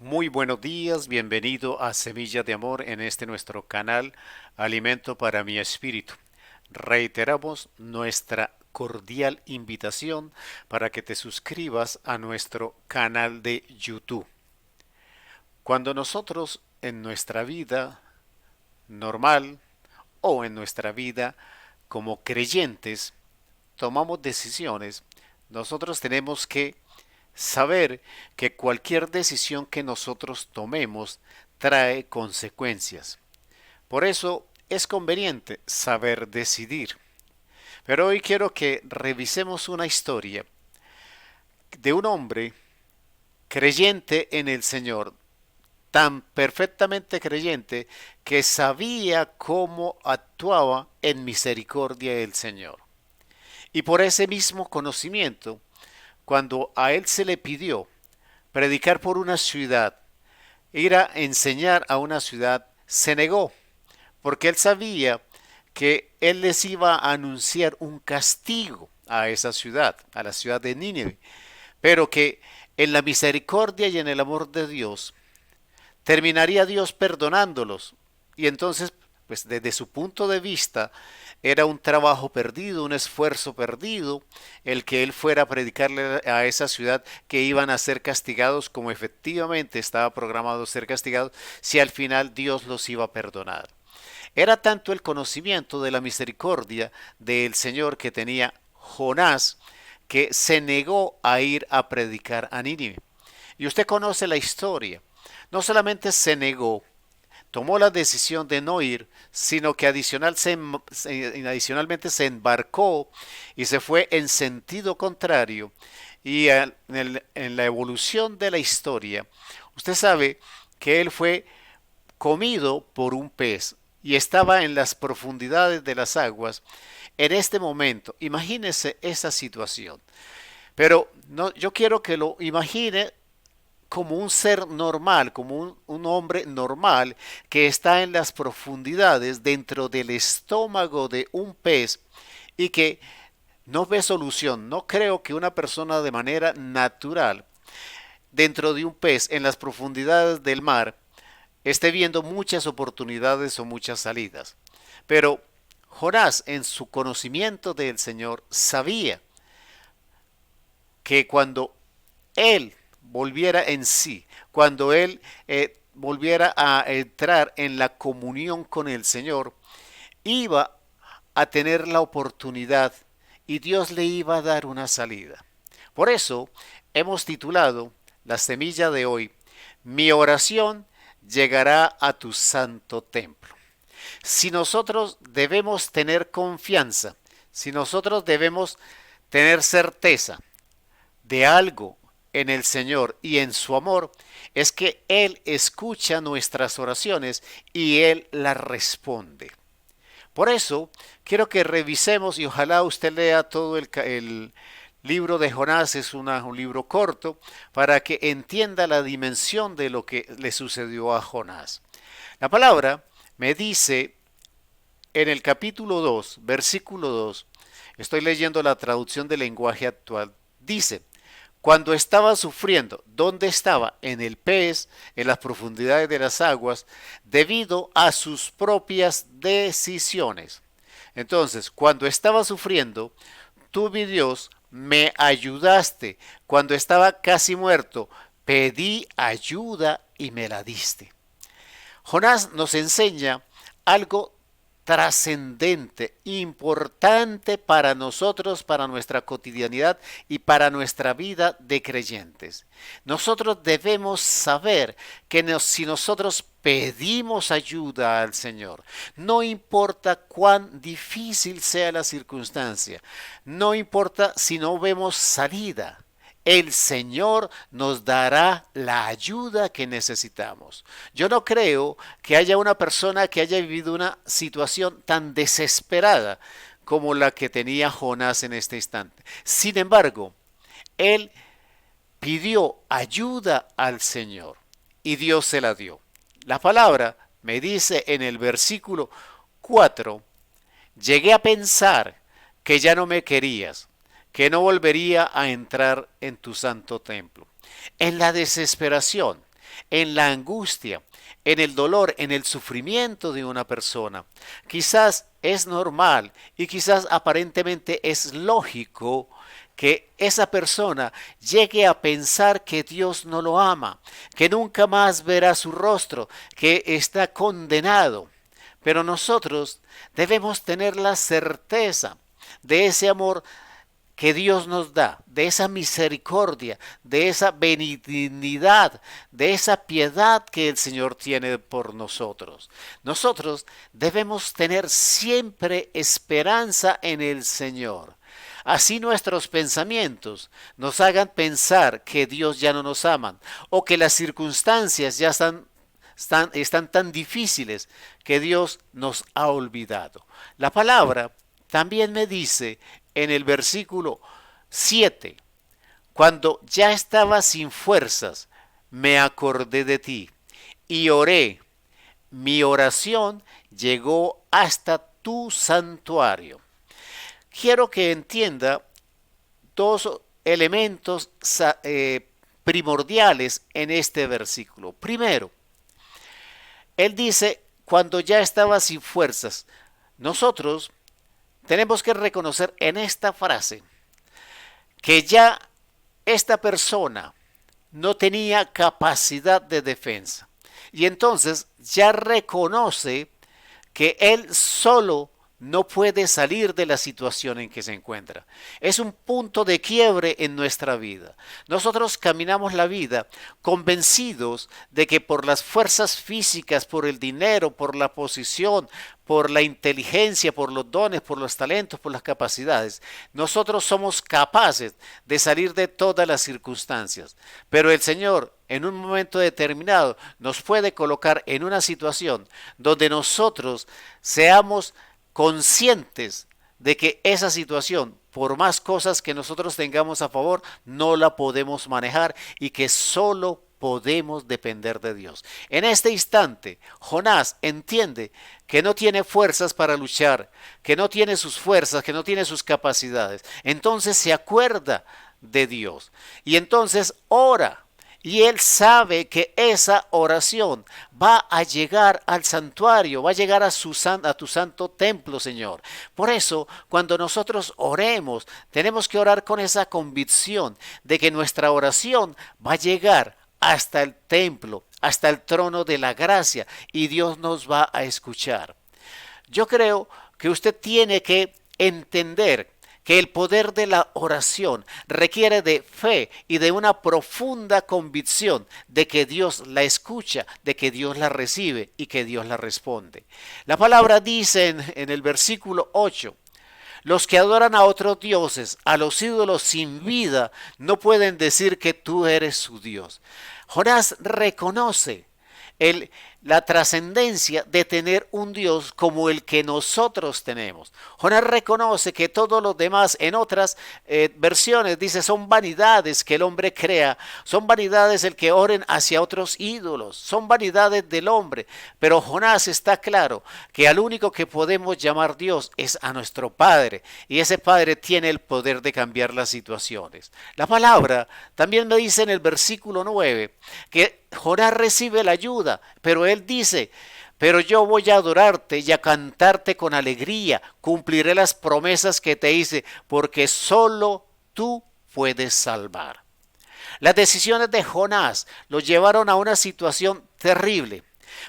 Muy buenos días, bienvenido a Semilla de Amor en este nuestro canal Alimento para mi Espíritu. Reiteramos nuestra cordial invitación para que te suscribas a nuestro canal de YouTube. Cuando nosotros en nuestra vida normal o en nuestra vida como creyentes tomamos decisiones, nosotros tenemos que saber que cualquier decisión que nosotros tomemos trae consecuencias. Por eso es conveniente saber decidir. Pero hoy quiero que revisemos una historia de un hombre creyente en el Señor, tan perfectamente creyente que sabía cómo actuaba en misericordia del Señor. Y por ese mismo conocimiento, cuando a él se le pidió predicar por una ciudad, ir a enseñar a una ciudad, se negó, porque él sabía que él les iba a anunciar un castigo a esa ciudad, a la ciudad de Nínive, pero que en la misericordia y en el amor de Dios terminaría Dios perdonándolos. Y entonces, pues desde su punto de vista, era un trabajo perdido, un esfuerzo perdido, el que él fuera a predicarle a esa ciudad que iban a ser castigados como efectivamente estaba programado ser castigados, si al final Dios los iba a perdonar. Era tanto el conocimiento de la misericordia del Señor que tenía Jonás, que se negó a ir a predicar a Nínive. Y usted conoce la historia. No solamente se negó, tomó la decisión de no ir, sino que adicionalmente se embarcó y se fue en sentido contrario. Y en la evolución de la historia, usted sabe que él fue comido por un pez y estaba en las profundidades de las aguas. En este momento, imagínese esa situación. Pero no, yo quiero que lo imagine como un ser normal, como un hombre normal que está en las profundidades dentro del estómago de un pez y que no ve solución. No creo que una persona de manera natural dentro de un pez en las profundidades del mar esté viendo muchas oportunidades o muchas salidas. Pero Jonás, en su conocimiento del Señor, sabía que cuando él volviera en sí, cuando él volviera a entrar en la comunión con el Señor, iba a tener la oportunidad y Dios le iba a dar una salida. Por eso hemos titulado la semilla de hoy, Mi oración llegará a tu santo templo. Si nosotros debemos tener confianza, si nosotros debemos tener certeza de algo en el Señor y en su amor, es que Él escucha nuestras oraciones y Él las responde. Por eso, quiero que revisemos y ojalá usted lea todo el libro de Jonás, es un libro corto, para que entienda la dimensión de lo que le sucedió a Jonás. La palabra me dice en el capítulo 2, versículo 2, estoy leyendo la traducción del lenguaje actual, dice, cuando estaba sufriendo, ¿dónde estaba? En el pez, en las profundidades de las aguas, debido a sus propias decisiones. Entonces, cuando estaba sufriendo, tú, mi Dios, me ayudaste. Cuando estaba casi muerto, pedí ayuda y me la diste. Jonás nos enseña algo trascendente, importante para nosotros, para nuestra cotidianidad y para nuestra vida de creyentes. Nosotros debemos saber que si nosotros pedimos ayuda al Señor, no importa cuán difícil sea la circunstancia, no importa si no vemos salida, el Señor nos dará la ayuda que necesitamos. Yo no creo que haya una persona que haya vivido una situación tan desesperada como la que tenía Jonás en este instante. Sin embargo, él pidió ayuda al Señor y Dios se la dio. La palabra me dice en el versículo 4, llegué a pensar que ya no me querías, que no volvería a entrar en tu santo templo. En la desesperación, en la angustia, en el dolor, en el sufrimiento de una persona. Quizás es normal y quizás aparentemente es lógico que esa persona llegue a pensar que Dios no lo ama, que nunca más verá su rostro, que está condenado. Pero nosotros debemos tener la certeza de ese amor que Dios nos da, de esa misericordia, de esa benignidad, de esa piedad que el Señor tiene por nosotros. Nosotros debemos tener siempre esperanza en el Señor. Así nuestros pensamientos nos hagan pensar que Dios ya no nos ama o que las circunstancias ya están tan difíciles que Dios nos ha olvidado. La palabra también me dice en el versículo 7, cuando ya estaba sin fuerzas, me acordé de ti y oré. Mi oración llegó hasta tu santuario. Quiero que entienda dos elementos primordiales en este versículo. Primero, él dice, cuando ya estaba sin fuerzas, nosotros tenemos que reconocer en esta frase que ya esta persona no tenía capacidad de defensa. Y entonces ya reconoce que él solo no puede salir de la situación en que se encuentra. Es un punto de quiebre en nuestra vida. Nosotros caminamos la vida convencidos de que por las fuerzas físicas, por el dinero, por la posición, por la inteligencia, por los dones, por los talentos, por las capacidades, nosotros somos capaces de salir de todas las circunstancias. Pero el Señor, en un momento determinado, nos puede colocar en una situación donde nosotros seamos conscientes de que esa situación, por más cosas que nosotros tengamos a favor, no la podemos manejar y que solo podemos depender de Dios. En este instante, Jonás entiende que no tiene fuerzas para luchar, que no tiene sus fuerzas, que no tiene sus capacidades. Entonces se acuerda de Dios y entonces ora. Y él sabe que esa oración va a llegar al santuario, va a llegar a tu santo templo, Señor. Por eso, cuando nosotros oremos, tenemos que orar con esa convicción de que nuestra oración va a llegar hasta el templo, hasta el trono de la gracia, y Dios nos va a escuchar. Yo creo que usted tiene que entender que el poder de la oración requiere de fe y de una profunda convicción de que Dios la escucha, de que Dios la recibe y que Dios la responde. La palabra dice en el versículo 8, los que adoran a otros dioses, a los ídolos sin vida, no pueden decir que tú eres su Dios. Jonás reconoce la trascendencia de tener un Dios como el que nosotros tenemos. Jonás reconoce que todos los demás, en otras versiones dice, son vanidades que el hombre crea, son vanidades el que oren hacia otros ídolos, son vanidades del hombre. Pero Jonás está claro que al único que podemos llamar Dios es a nuestro Padre, y ese Padre tiene el poder de cambiar las situaciones. La palabra también me dice en el versículo 9 que Jonás recibe la ayuda, pero él dice, pero yo voy a adorarte y a cantarte con alegría, cumpliré las promesas que te hice, porque solo tú puedes salvar. Las decisiones de Jonás lo llevaron a una situación terrible.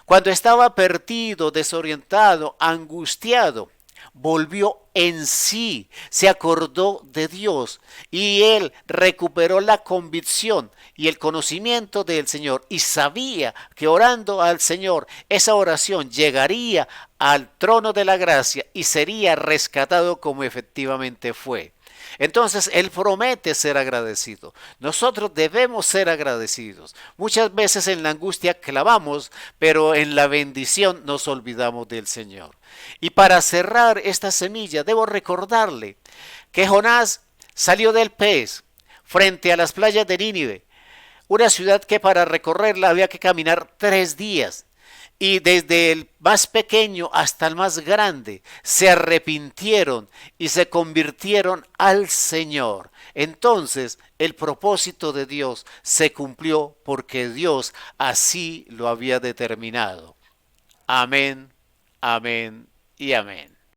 Cuando estaba perdido, desorientado, angustiado, volvió en sí, se acordó de Dios y él recuperó la convicción y el conocimiento del Señor y sabía que orando al Señor esa oración llegaría al trono de la gracia y sería rescatado como efectivamente fue. Entonces él promete ser agradecido. Nosotros debemos ser agradecidos. Muchas veces en la angustia clamamos, pero en la bendición nos olvidamos del Señor. Y para cerrar esta semilla, debo recordarle que Jonás salió del pez frente a las playas de Nínive, una ciudad que para recorrerla había que caminar 3 días. Y desde el más pequeño hasta el más grande se arrepintieron y se convirtieron al Señor. Entonces el propósito de Dios se cumplió porque Dios así lo había determinado. Amén, amén y amén.